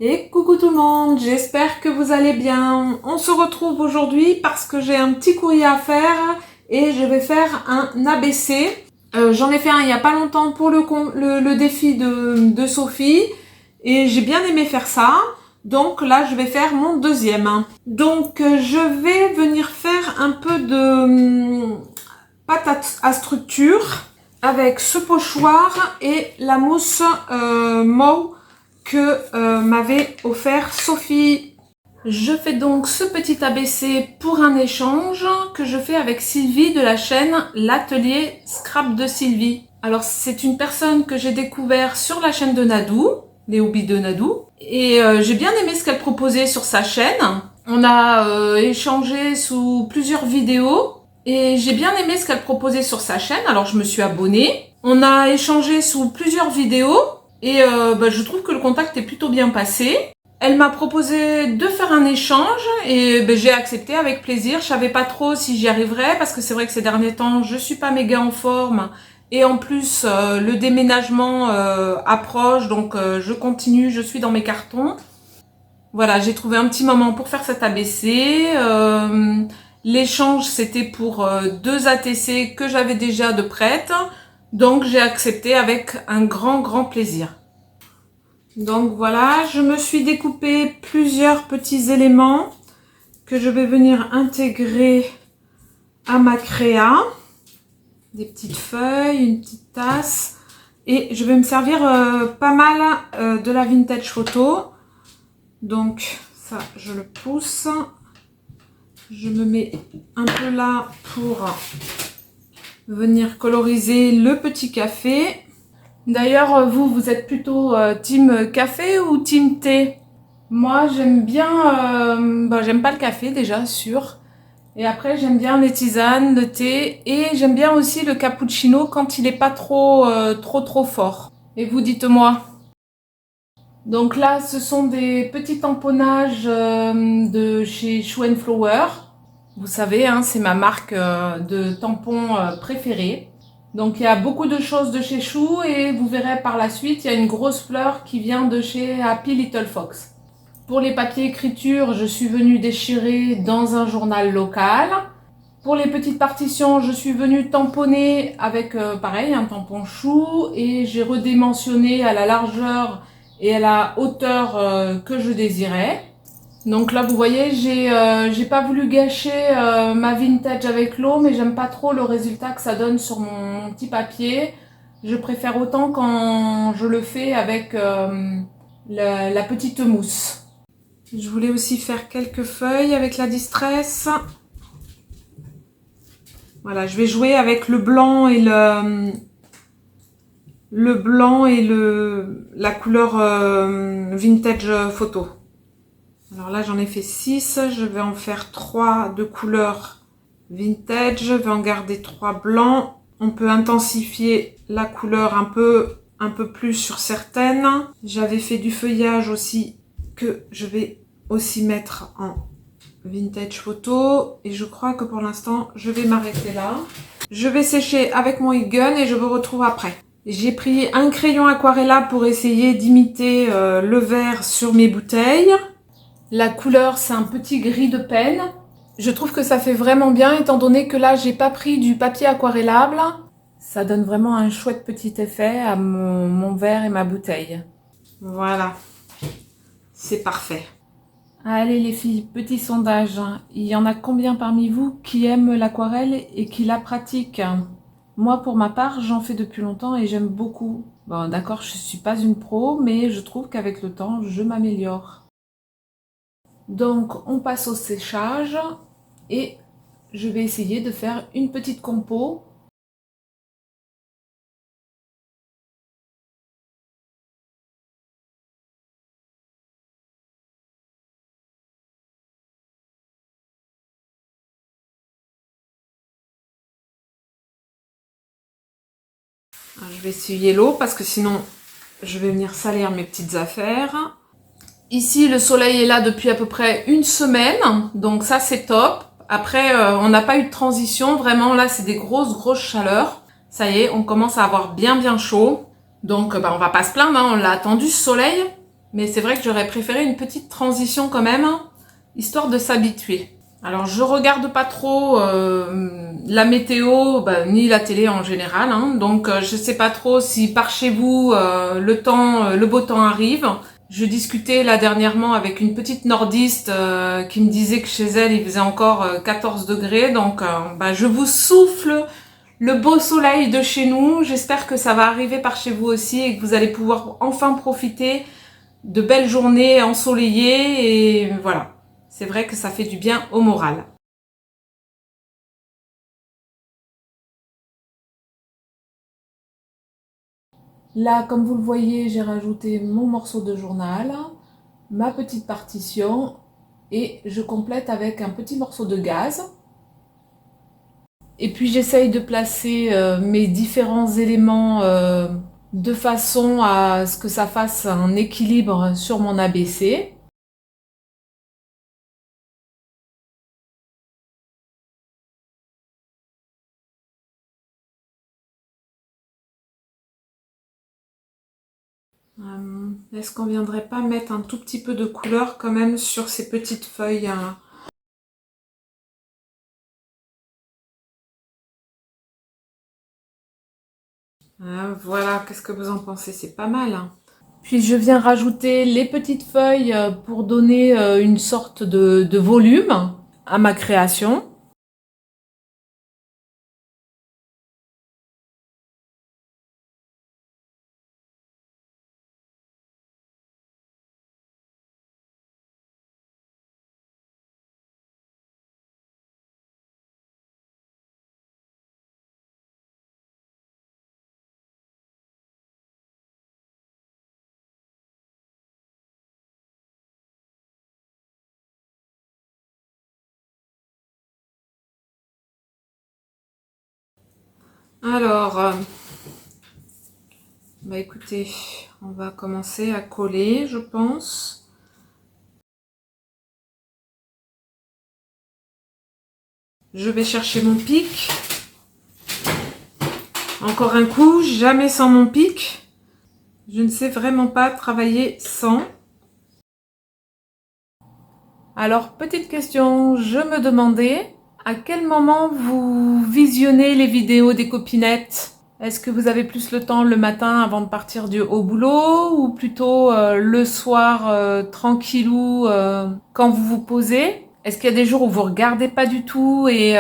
Et coucou tout le monde, j'espère que vous allez bien. On se retrouve aujourd'hui parce que j'ai un petit courrier à faire et je vais faire un ABC. J'en ai fait un il n'y a pas longtemps pour le défi de Sophie et j'ai bien aimé faire ça. Donc là, je vais faire mon deuxième. Donc je vais venir faire un peu de pâte à structure avec ce pochoir et la mousse Mou que m'avait offert Sophie. Je fais donc ce petit ABC pour un échange que je fais avec Sylvie de la chaîne L'Atelier Scrap de Sylvie. Alors c'est une personne que j'ai découvert sur la chaîne de Nadou, les hobbies de Nadou, et j'ai bien aimé ce qu'elle proposait sur sa chaîne. On a échangé sous plusieurs vidéos et j'ai bien aimé ce qu'elle proposait sur sa chaîne, alors je me suis abonnée. On a échangé sous plusieurs vidéos. Et je trouve que le contact est plutôt bien passé. Elle m'a proposé de faire un échange et j'ai accepté avec plaisir. Je savais pas trop si j'y arriverais parce que c'est vrai que ces derniers temps, je suis pas méga en forme. Et en plus, le déménagement approche, donc je continue, je suis dans mes cartons. Voilà, j'ai trouvé un petit moment pour faire cet ABC. L'échange, c'était pour 2 ATC que j'avais déjà de prête. Donc j'ai accepté avec un grand plaisir. Donc voilà, je me suis découpé plusieurs petits éléments que je vais venir intégrer à ma créa. Des petites feuilles, une petite tasse. Et je vais me servir pas mal de la vintage photo. Donc ça, je le pousse. Je me mets un peu là pour venir coloriser le petit café. D'ailleurs, vous êtes plutôt team café ou team thé? Moi, j'aime bien... j'aime pas le café déjà, sûr. Et après, j'aime bien les tisanes, le thé. Et j'aime bien aussi le cappuccino quand il est pas trop fort. Et vous, dites-moi. Donc là, ce sont des petits tamponnages de chez Shoe & Flower. Vous savez, hein, c'est ma marque de tampons préférée. Donc il y a beaucoup de choses de chez Chou et vous verrez par la suite, il y a une grosse fleur qui vient de chez Happy Little Fox. Pour les papiers écriture, je suis venue déchirer dans un journal local. Pour les petites partitions, je suis venue tamponner avec pareil un tampon Chou et j'ai redimensionné à la largeur et à la hauteur que je désirais. Donc là, vous voyez, j'ai pas voulu gâcher ma vintage avec l'eau, mais j'aime pas trop le résultat que ça donne sur mon petit papier. Je préfère autant quand je le fais avec la petite mousse. Je voulais aussi faire quelques feuilles avec la Distress. Voilà, je vais jouer avec le blanc et la couleur vintage photo. Alors là, j'en ai fait 6. Je vais en faire 3 de couleur vintage. Je vais en garder 3 blancs. On peut intensifier la couleur un peu plus sur certaines. J'avais fait du feuillage aussi que je vais aussi mettre en vintage photo. Et je crois que pour l'instant, je vais m'arrêter là. Je vais sécher avec mon heat gun et je vous retrouve après. J'ai pris un crayon aquarella pour essayer d'imiter le vert sur mes bouteilles. La couleur, c'est un petit gris de peine. Je trouve que ça fait vraiment bien, étant donné que là, j'ai pas pris du papier aquarellable. Ça donne vraiment un chouette petit effet à mon verre et ma bouteille. Voilà. C'est parfait. Allez les filles, petit sondage. Il y en a combien parmi vous qui aiment l'aquarelle et qui la pratiquent? Moi, pour ma part, j'en fais depuis longtemps et j'aime beaucoup. Bon, d'accord, je suis pas une pro, mais je trouve qu'avec le temps, je m'améliore. Donc on passe au séchage et je vais essayer de faire une petite compo. Alors, je vais essuyer l'eau parce que sinon je vais venir salir mes petites affaires. Ici, le soleil est là depuis à peu près une semaine, donc ça c'est top. Après, on n'a pas eu de transition, vraiment là c'est des grosses chaleurs. Ça y est, on commence à avoir bien chaud. Donc on va pas se plaindre, hein, on l'a attendu ce soleil. Mais c'est vrai que j'aurais préféré une petite transition quand même, histoire de s'habituer. Alors je regarde pas trop la météo, ni la télé en général, hein. Donc je sais pas trop si par chez vous le beau temps arrive. Je discutais là dernièrement avec une petite nordiste qui me disait que chez elle il faisait encore 14 degrés. Donc je vous souffle le beau soleil de chez nous. J'espère que ça va arriver par chez vous aussi et que vous allez pouvoir enfin profiter de belles journées ensoleillées et voilà. C'est vrai que ça fait du bien au moral. Là, comme vous le voyez, j'ai rajouté mon morceau de journal, ma petite partition et je complète avec un petit morceau de gaze. Et puis j'essaye de placer mes différents éléments de façon à ce que ça fasse un équilibre sur mon ABC. Est-ce qu'on viendrait pas mettre un tout petit peu de couleur quand même sur ces petites feuilles, hein? Voilà, qu'est-ce que vous en pensez? C'est pas mal, hein. Puis je viens rajouter les petites feuilles pour donner une sorte de volume à ma création. Alors, écoutez, on va commencer à coller, je pense. Je vais chercher mon pic. Encore un coup, jamais sans mon pic. Je ne sais vraiment pas travailler sans. Alors, petite question, je me demandais à quel moment vous visionnez les vidéos des copinettes? Est-ce que vous avez plus le temps le matin avant de partir au boulot ou plutôt le soir tranquillou quand vous vous posez? Est-ce qu'il y a des jours où vous regardez pas du tout et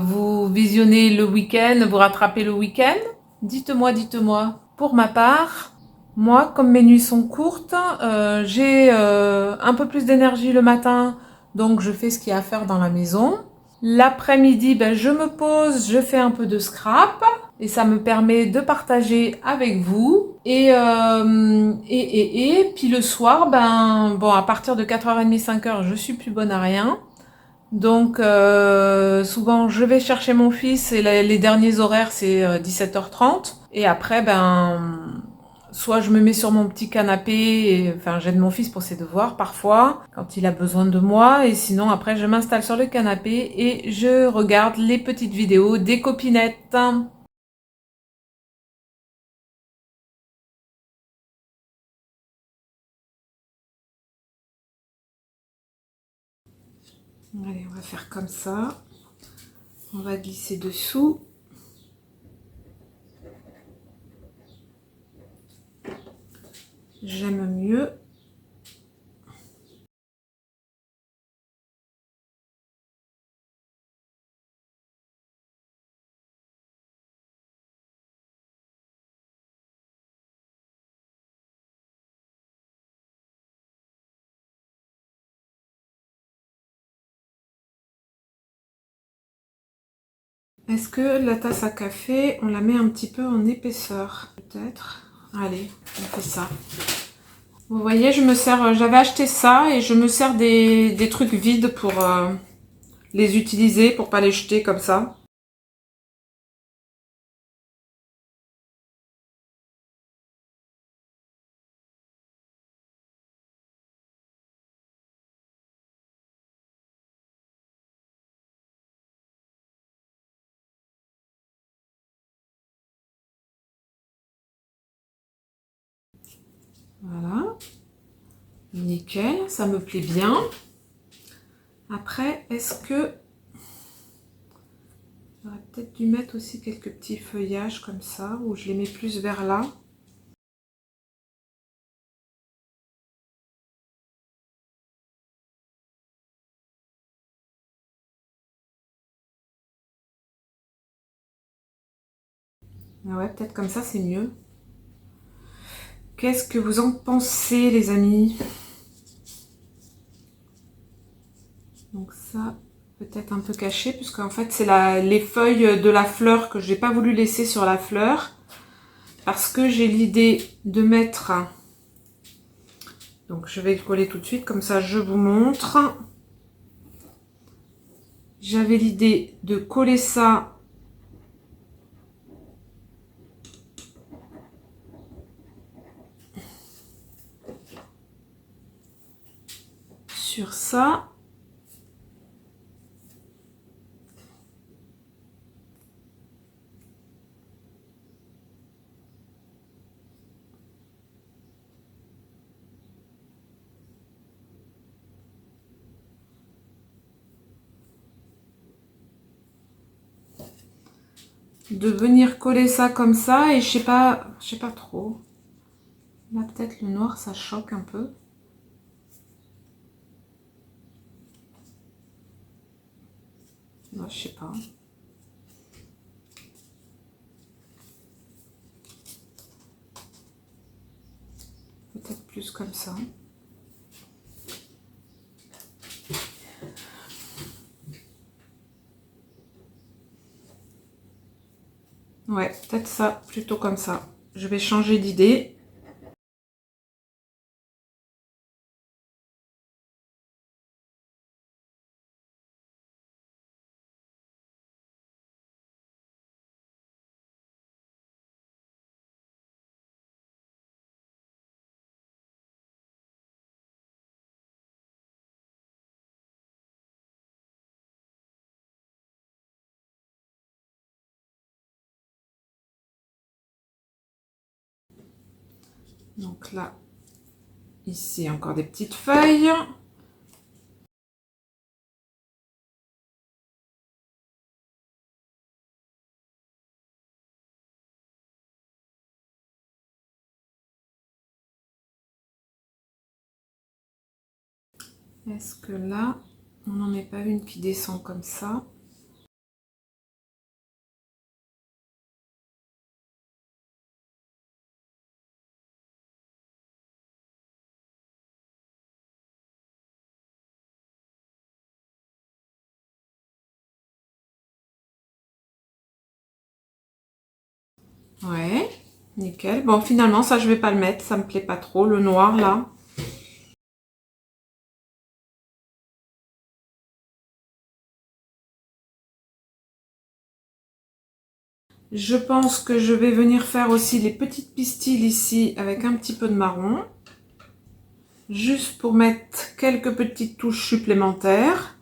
vous visionnez le week-end, vous rattrapez le week-end? Dites-moi, dites-moi. Pour ma part, moi, comme mes nuits sont courtes, j'ai un peu plus d'énergie le matin, donc je fais ce qu'il y a à faire dans la maison. L'après-midi, je me pose, je fais un peu de scrap et ça me permet de partager avec vous. Et puis le soir, à partir de 4h30, 5h, je suis plus bonne à rien. Donc souvent je vais chercher mon fils et les derniers horaires c'est 17h30 et après soit je me mets sur mon petit canapé et enfin j'aide mon fils pour ses devoirs parfois quand il a besoin de moi et sinon après je m'installe sur le canapé et je regarde les petites vidéos des copinettes. Allez, on va faire comme ça. On va glisser dessous. J'aime mieux. Est-ce que la tasse à café, on la met un petit peu en épaisseur? Peut-être. Allez, on fait ça. Vous voyez, j'avais acheté ça et je me sers des trucs vides pour les utiliser, pour pas les jeter comme ça. Voilà. Nickel, ça me plaît bien. Après, est-ce que... J'aurais peut-être dû mettre aussi quelques petits feuillages comme ça, où je les mets plus vers là. Ah ouais, peut-être comme ça, c'est mieux. Qu'est-ce que vous en pensez, les amis? Donc ça, peut-être un peu caché, puisqu'en fait, c'est les feuilles de la fleur que je n'ai pas voulu laisser sur la fleur. Parce que j'ai l'idée de mettre... Donc, je vais le coller tout de suite, comme ça, je vous montre. J'avais l'idée de coller ça sur ça. De venir coller ça comme ça, et je sais pas trop. Là, peut-être le noir, ça choque un peu. Non, je sais pas. Peut-être plus comme ça. Ouais, peut-être ça, plutôt comme ça. Je vais changer d'idée. Donc là, ici, encore des petites feuilles. Est-ce que là, on n'en met pas une qui descend comme ça? Ouais, nickel. Bon, finalement, ça, je vais pas le mettre. Ça me plaît pas trop, le noir, là. Je pense que je vais venir faire aussi les petites pistils ici avec un petit peu de marron. Juste pour mettre quelques petites touches supplémentaires.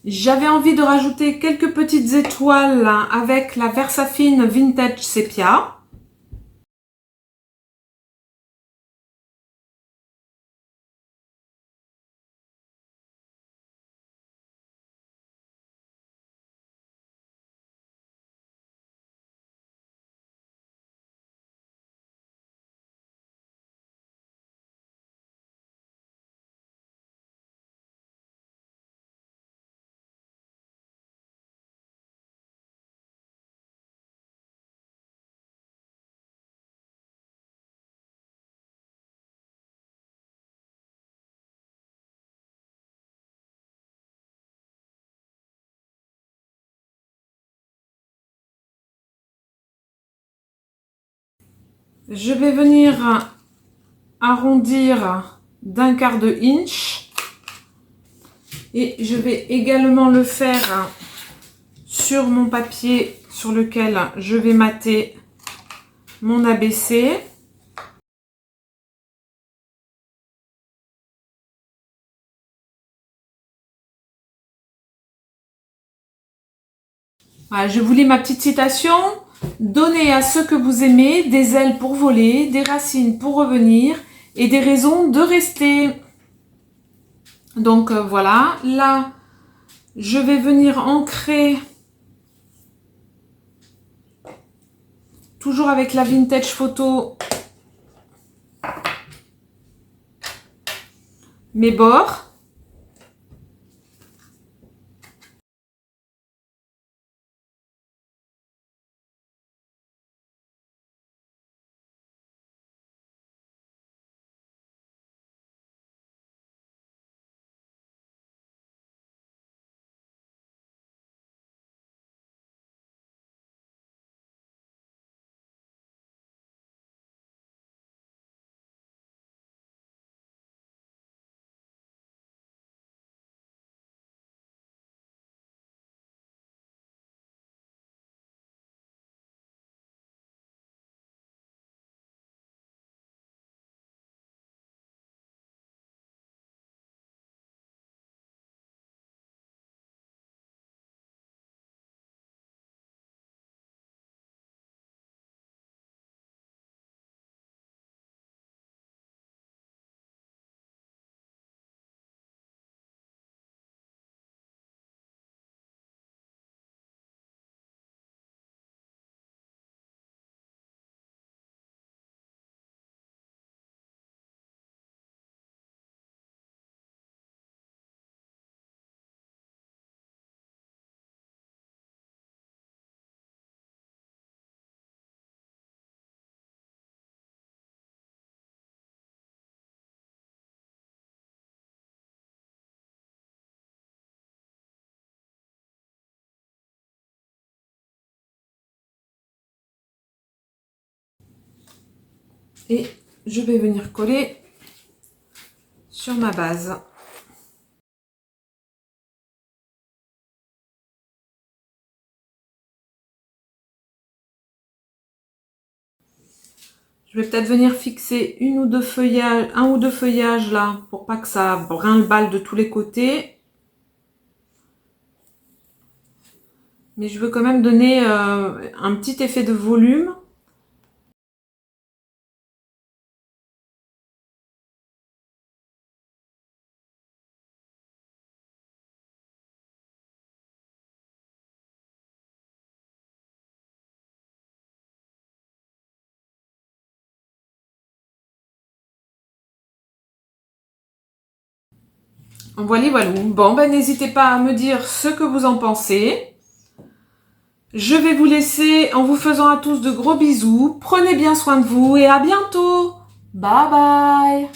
J'avais envie de rajouter quelques petites étoiles avec la Versafine Vintage Sepia. Je vais venir arrondir d'1/4 de inch et je vais également le faire sur mon papier sur lequel je vais mater mon ABC. Voilà, je vous lis ma petite citation. Donnez à ce que vous aimez des ailes pour voler, des racines pour revenir et des raisons de rester. Donc voilà, là, je vais venir ancrer, toujours avec la Vintage Photo, mes bords. Et je vais venir coller sur ma base. Je vais peut-être venir fixer un ou deux feuillages là, pour pas que ça brinle-balle de tous les côtés. Mais je veux quand même donner un petit effet de volume. Voilà, voilà. Bon, ben n'hésitez pas à me dire ce que vous en pensez. Je vais vous laisser en vous faisant à tous de gros bisous. Prenez bien soin de vous et à bientôt. Bye bye.